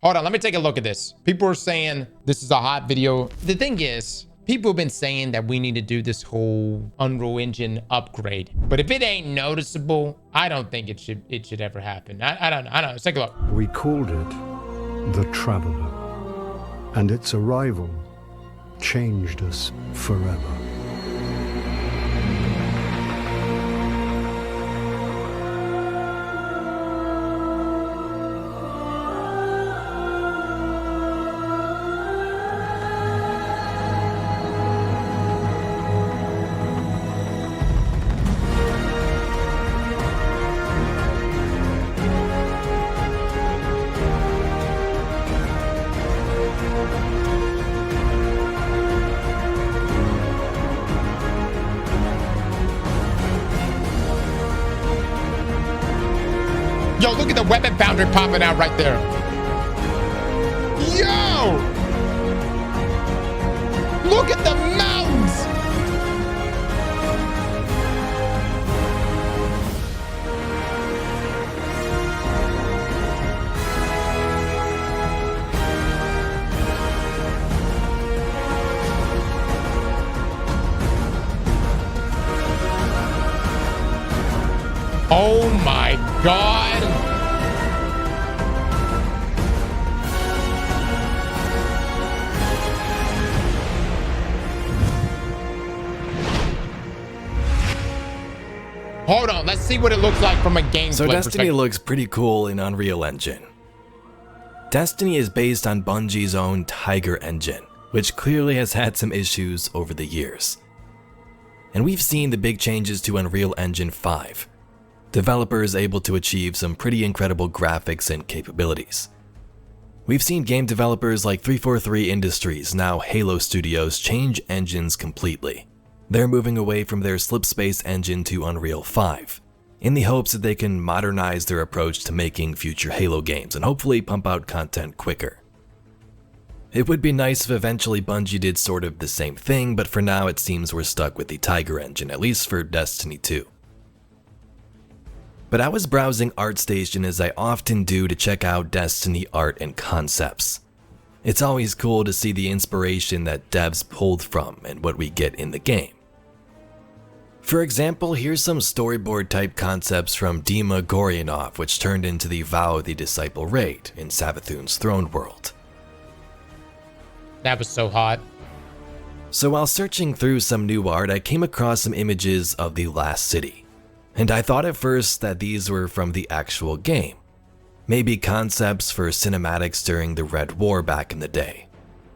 Hold on, let me take a look at this. People are saying this is a hot video. The thing is, people have been saying that we need to do this whole Unreal Engine upgrade. But if it ain't noticeable, I don't think it should ever happen. I don't know. Let's take a look. We called it the Traveler, and its arrival changed us forever. Yo, look at the weapon foundry popping out right there. Yo! Look at the mountains! Oh my God. Hold on, let's see what it looks like from a gameplay So Destiny perspective. looks pretty cool in Unreal Engine. Destiny is based on Bungie's own Tiger engine, which clearly has had some issues over the years. And we've seen the big changes to Unreal Engine 5. Developers able to achieve some pretty incredible graphics and capabilities. We've seen game developers like 343 Industries, now Halo Studios, change engines completely. They're moving away from their Slipspace engine to Unreal 5, in the hopes that they can modernize their approach to making future Halo games and hopefully pump out content quicker. It would be nice if eventually Bungie did sort of the same thing, but for now it seems we're stuck with the Tiger engine, at least for Destiny 2. But I was browsing ArtStation as I often do to check out Destiny art and concepts. It's always cool to see the inspiration that devs pulled from and what we get in the game. For example, here's some storyboard type concepts from Dima Goryanov, which turned into the Vow of the Disciple raid in Savathun's Throne World. That was so hot. So while searching through some new art, I came across some images of the Last City. And I thought at first that these were from the actual game. Maybe concepts for cinematics during the Red War back in the day.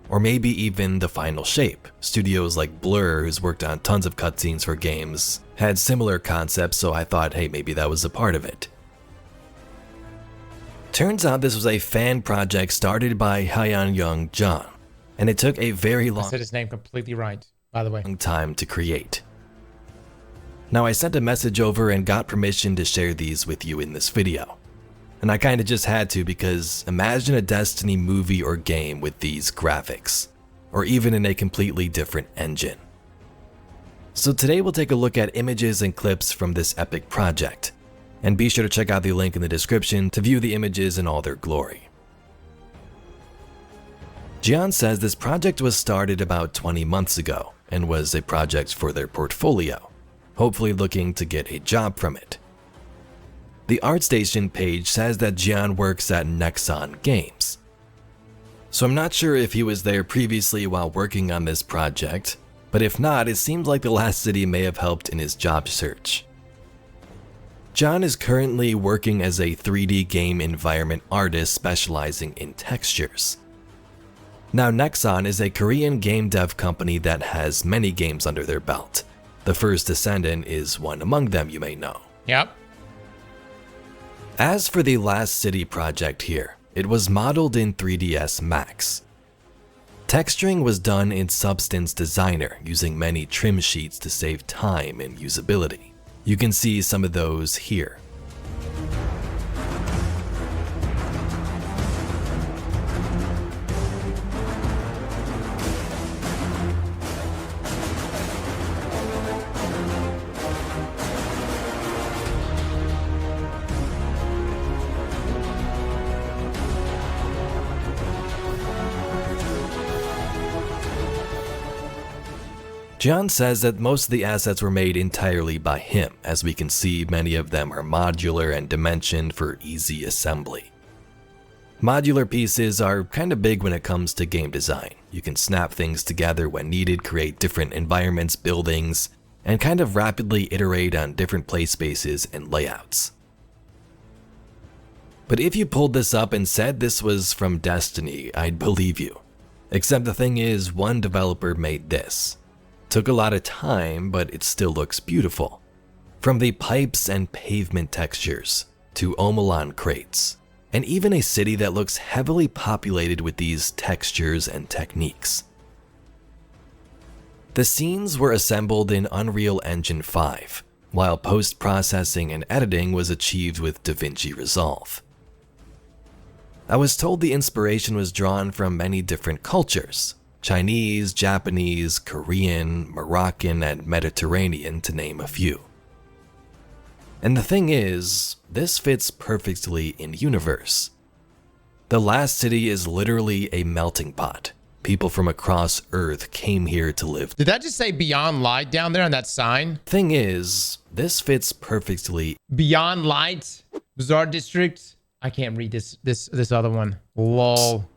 Or maybe even the final shape. Studios like Blur, who's worked on tons of cutscenes for games, had similar concepts, so I thought, hey, maybe that was a part of it. Turns out this was a fan project started by Hyeon Young John, and it took a very I long said his name completely right, by the way. time to create. Now I sent a message over and got permission to share these with you in this video. And I kinda just had to, because imagine a Destiny movie or game with these graphics, or even in a completely different engine. So today we'll take a look at images and clips from this epic project, and be sure to check out the link in the description to view the images in all their glory. Jian says this project was started about 20 months ago, and was a project for their portfolio, hopefully looking to get a job from it. The ArtStation page says that Jian works at Nexon Games. So I'm not sure if he was there previously while working on this project, but if not, it seems like The Last City may have helped in his job search. John is currently working as a 3D game environment artist specializing in textures. Now Nexon is a Korean game dev company that has many games under their belt. The First Descendant is one among them, you may know. Yep. As for the Last City project here, it was modeled in 3ds Max. Texturing was done in Substance Designer using many trim sheets to save time and usability. You can see some of those here. John says that most of the assets were made entirely by him. As we can see, many of them are modular and dimensioned for easy assembly. Modular pieces are kind of big when it comes to game design. You can snap things together when needed, create different environments, buildings, and kind of rapidly iterate on different play spaces and layouts. But if you pulled this up and said this was from Destiny, I'd believe you. Except the thing is, one developer made this. Took a lot of time, but it still looks beautiful. From the pipes and pavement textures, to Omelon crates, and even a city that looks heavily populated with these textures and techniques. The scenes were assembled in Unreal Engine 5, while post-processing and editing was achieved with DaVinci Resolve. I was told the inspiration was drawn from many different cultures: Chinese, Japanese, Korean, Moroccan, and Mediterranean, to name a few. And the thing is, this fits perfectly in universe. The last city is literally a melting pot. People from across Earth came here to live. Did that just say Beyond Light down there on that sign? Thing is, this fits perfectly. Beyond Light, Bazaar District. I can't read this other one. Lol.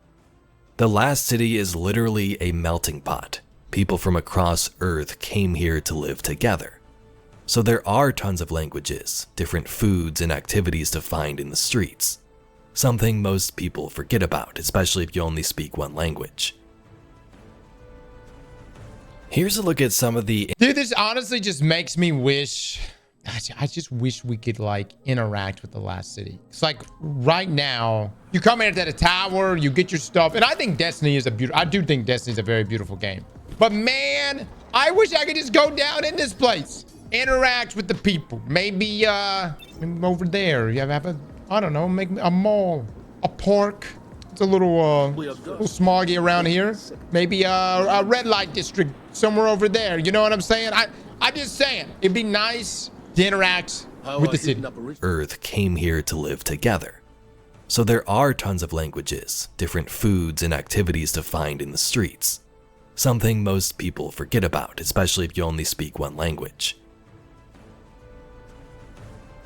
The last city is literally a melting pot. People from across Earth came here to live together. So there are tons of languages, different foods, and activities to find in the streets. Something most people forget about, especially if you only speak one language. Here's a look at some of the... Dude, this honestly just makes me wish... I just wish we could like interact with the last city. It's like right now, you come in at a tower, you get your stuff, and I think Destiny is I do think Destiny is a very beautiful game. But man, I wish I could just go down in this place, interact with the people. Maybe over there, you have a, I don't know, make a mall, a park. It's a little smoggy around here. Maybe a red light district somewhere over there. You know what I'm saying? I'm just saying, it'd be nice to interact with the city. Earth came here to live together. So there are tons of languages, different foods, and activities to find in the streets. Something most people forget about, especially if you only speak one language.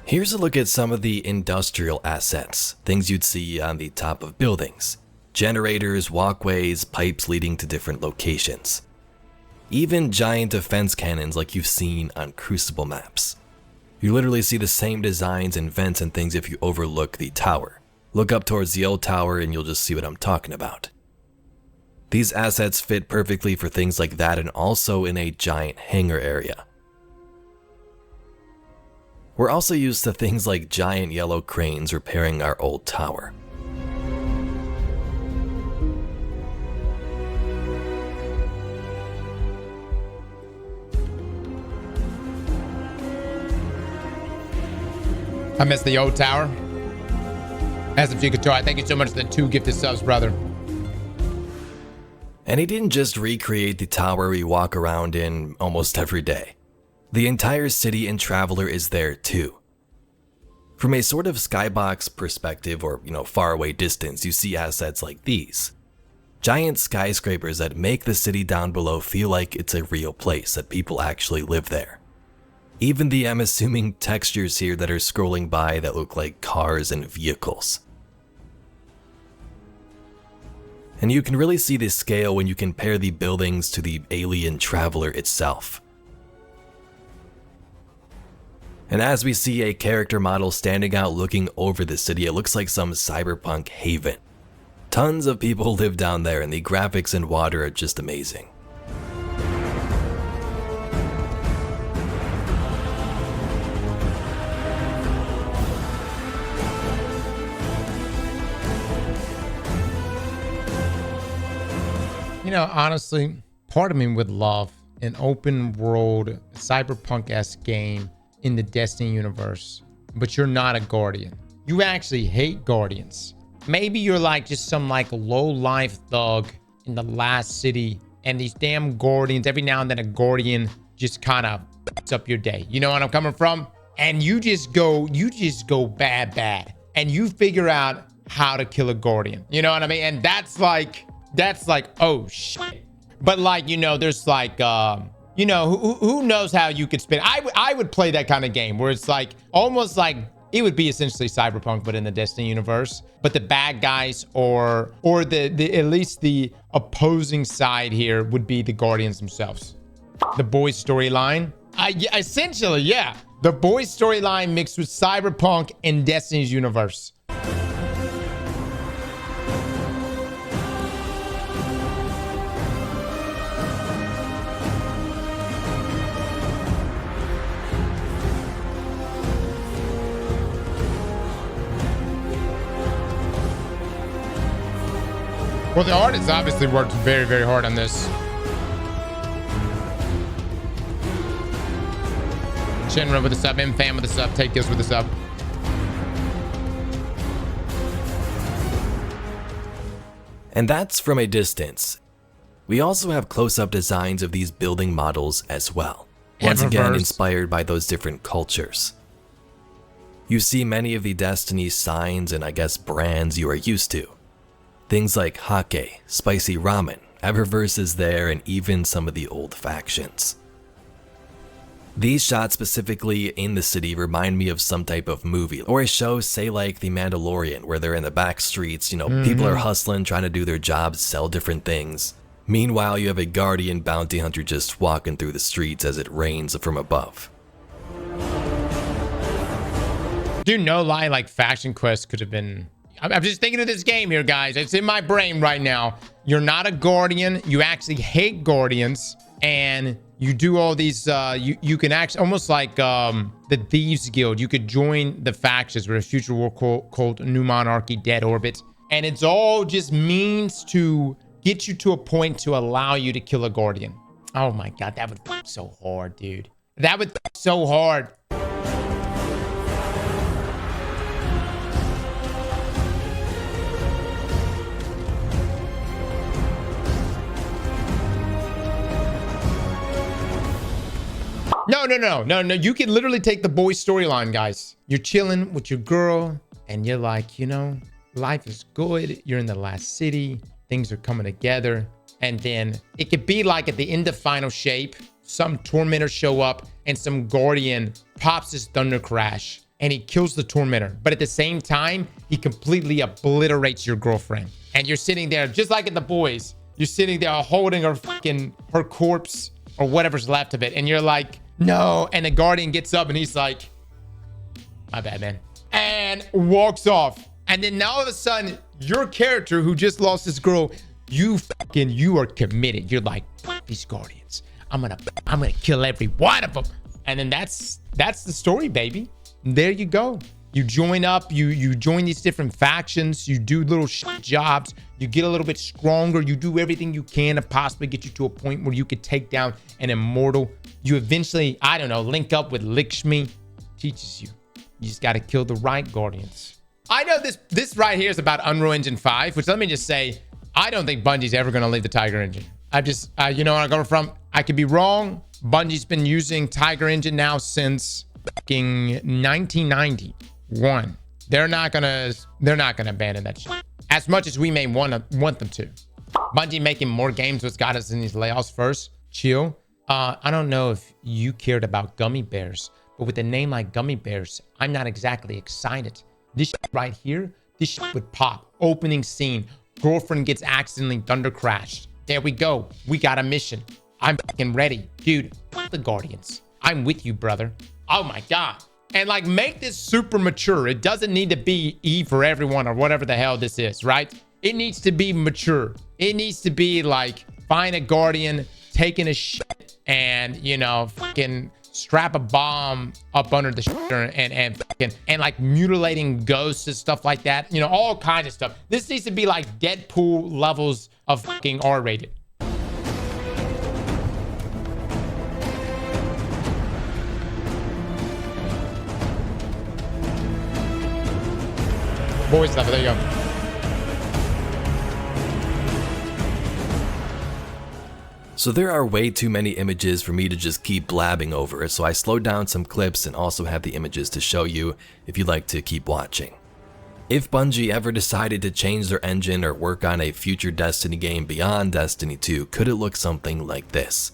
Here's a look at some of the industrial assets, things you'd see on the top of buildings. Generators, walkways, pipes leading to different locations. Even giant defense cannons like you've seen on Crucible maps. You literally see the same designs and vents and things if you overlook the tower. Look up towards the old tower and you'll just see what I'm talking about. These assets fit perfectly for things like that, and also in a giant hangar area. We're also used to things like giant yellow cranes repairing our old tower. I miss the old tower. As if you could try, thank you so much for the 2 gifted subs, brother. And he didn't just recreate the tower we walk around in almost every day. The entire city and Traveler is there too. From a sort of skybox perspective, or far away distance, you see assets like these. Giant skyscrapers that make the city down below feel like it's a real place, that people actually live there. Even the, I'm assuming, textures here that are scrolling by that look like cars and vehicles. And you can really see the scale when you compare the buildings to the alien Traveler itself. And as we see a character model standing out looking over the city, it looks like some cyberpunk haven. Tons of people live down there, and the graphics and water are just amazing. Honestly, part of me would love an open world cyberpunk-esque game in the Destiny universe, but you're not a Guardian. You actually hate Guardians. Maybe you're like just some like low-life thug in the last city, and these damn Guardians, every now and then a Guardian just kind of f***s up your day. You know what I'm coming from? And you just go bad, and you figure out how to kill a Guardian. You know what I mean? And that's like, oh shit. But like, there's like, you know, who knows how you could spin. I would play that kind of game where it's like almost like it would be essentially Cyberpunk, but in the Destiny universe. But the bad guys or the at least the opposing side here would be the Guardians themselves. The boys storyline. Yeah, essentially, yeah. The boys storyline mixed with Cyberpunk and Destiny's universe. Well, the artists obviously worked very, very hard on this. Shinra with a sub, M-Fam with a sub, Take This with a sub. And that's from a distance. We also have close-up designs of these building models as well. Once again, inspired by those different cultures. You see many of the Destiny signs and I guess brands you are used to. Things like Hake, Spicy Ramen, Eververse is there, and even some of the old factions. These shots specifically in the city remind me of some type of movie or a show, say like The Mandalorian, where they're in the back streets, you know, people are hustling, trying to do their jobs, sell different things. Meanwhile, you have a Guardian bounty hunter just walking through the streets as it rains from above. Dude, no lie, like Faction Quest could have been... I'm just thinking of this game here, guys. It's in my brain right now. You're not a Guardian. You actually hate Guardians. And you do all these... you can actually... Almost like the Thieves Guild. You could join the factions with a future war cult, New Monarchy, Dead Orbit. And it's all just means to get you to a point to allow you to kill a Guardian. Oh my God, that would f so hard, dude. That would f so hard. No. You can literally take the boy storyline, guys. You're chilling with your girl and you're like, you know, life is good. You're in the last city. Things are coming together. And then it could be like at the end of Final Shape, some Tormentor show up and some Guardian pops his Thunder Crash and he kills the Tormentor. But at the same time, he completely obliterates your girlfriend. And you're sitting there, just like in The Boys, you're sitting there holding her corpse or whatever's left of it. And you're like, no. And the Guardian gets up and he's like, my bad, man. And walks off. And then now all of a sudden, your character who just lost his girl, you are committed. You're like, fuck these Guardians. I'm gonna kill every one of them. And then that's the story, baby. There you go. You join up, you join these different factions, you do little jobs, you get a little bit stronger, you do everything you can to possibly get you to a point where you could take down an immortal. You eventually, I don't know, link up with Lakshmi, teaches you. You just got to kill the right Guardians. I know this right here is about Unreal Engine 5, which let me just say, I don't think Bungie's ever going to leave the Tiger Engine. I just, you know where I'm coming from? I could be wrong. Bungie's been using Tiger Engine now since fucking 1991. They're not gonna abandon that shit. As much as we may want them to. Bungie making more games what's got us in these layoffs first. Chill. I don't know if you cared about gummy bears, but with a name like Gummy Bears, I'm not exactly excited. This shit right here, this shit would pop. Opening scene. Girlfriend gets accidentally thunder crashed. There we go. We got a mission. I'm fucking ready. Dude, fuck the Guardians. I'm with you, brother. Oh my God. And like, make this super mature. It doesn't need to be E for everyone or whatever the hell this is, right? It needs to be mature. It needs to be like, find a Guardian, taking a shit, and, you know, fucking strap a bomb up under the shit and like mutilating ghosts and stuff like that. You know, all kinds of stuff. This needs to be like Deadpool levels of fucking R-rated. Boy stuff, there you go. So there are way too many images for me to just keep blabbing over, so I slowed down some clips and also have the images to show you if you'd like to keep watching. If Bungie ever decided to change their engine or work on a future Destiny game beyond Destiny 2, could it look something like this?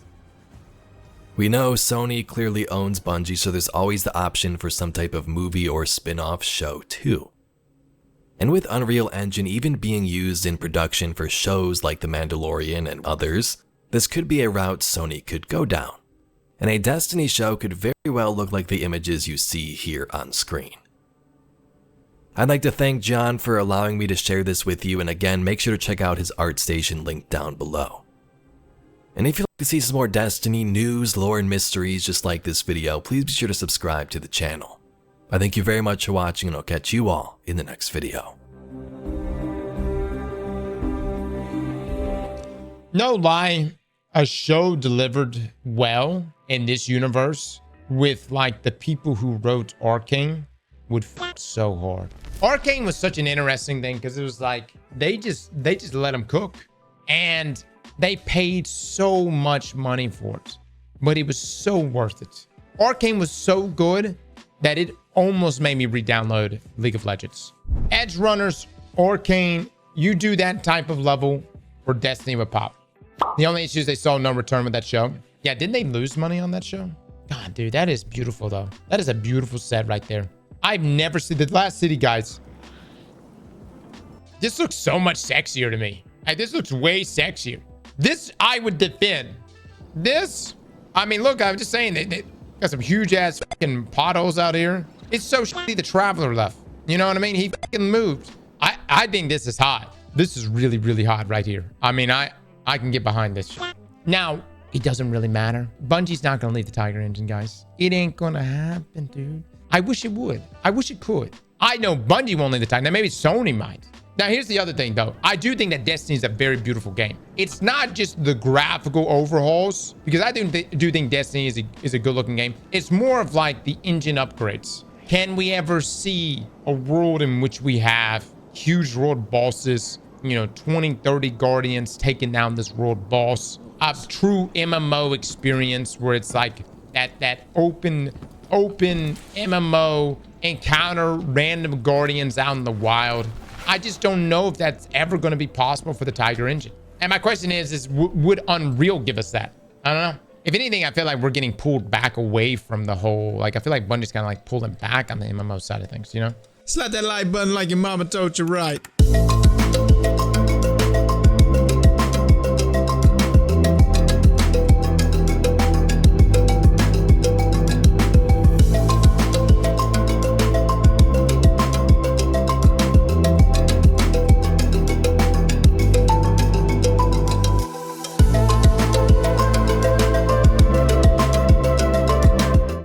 We know Sony clearly owns Bungie, so there's always the option for some type of movie or spin-off show too. And with Unreal Engine even being used in production for shows like The Mandalorian and others, this could be a route Sony could go down. And a Destiny show could very well look like the images you see here on screen. I'd like to thank John for allowing me to share this with you, and again, make sure to check out his ArtStation link down below. And if you'd like to see some more Destiny news, lore, and mysteries just like this video, please be sure to subscribe to the channel. I thank you very much for watching, and I'll catch you all in the next video. No lie, a show delivered well in this universe with like the people who wrote Arcane would f so hard. Arcane was such an interesting thing because it was like they just let them cook, and they paid so much money for it, but it was so worth it. Arcane was so good that it almost made me re-download League of Legends. Edge Runners, Arcane, you do that type of level for Destiny with pop. The only issue is they saw no return with that show. Yeah, didn't they lose money on that show? God, dude, that is beautiful though. That is a beautiful set right there. I've never seen the last city, guys. This looks so much sexier to me. Like, this looks way sexier. This I would defend. This, I mean, look, I'm just saying they got some huge ass fucking potholes out here. It's so shitty the Traveler left. You know what I mean? He fucking moved. I think this is hot. This is really, really hot right here. I mean, I can get behind this. Now, it doesn't really matter. Bungie's not gonna leave the Tiger engine, guys. It ain't gonna happen, dude. I wish it would. I wish it could. I know Bungie won't leave the Tiger. Now, maybe Sony might. Now, here's the other thing, though. I do think that Destiny is a very beautiful game. It's not just the graphical overhauls, because I do think Destiny is a good-looking game. It's more of like the engine upgrades. Can we ever see a world in which we have huge world bosses, you know, 20, 30 guardians taking down this world boss? A true MMO experience where it's like that open MMO encounter random guardians out in the wild. I just don't know if that's ever going to be possible for the Tiger engine. And my question is would Unreal give us that? I don't know. If anything, I feel like we're getting pulled back away from the whole, like, I feel like Bungie's kind of like pulling back on the MMO side of things, you know? Slap that like button like your mama told you right.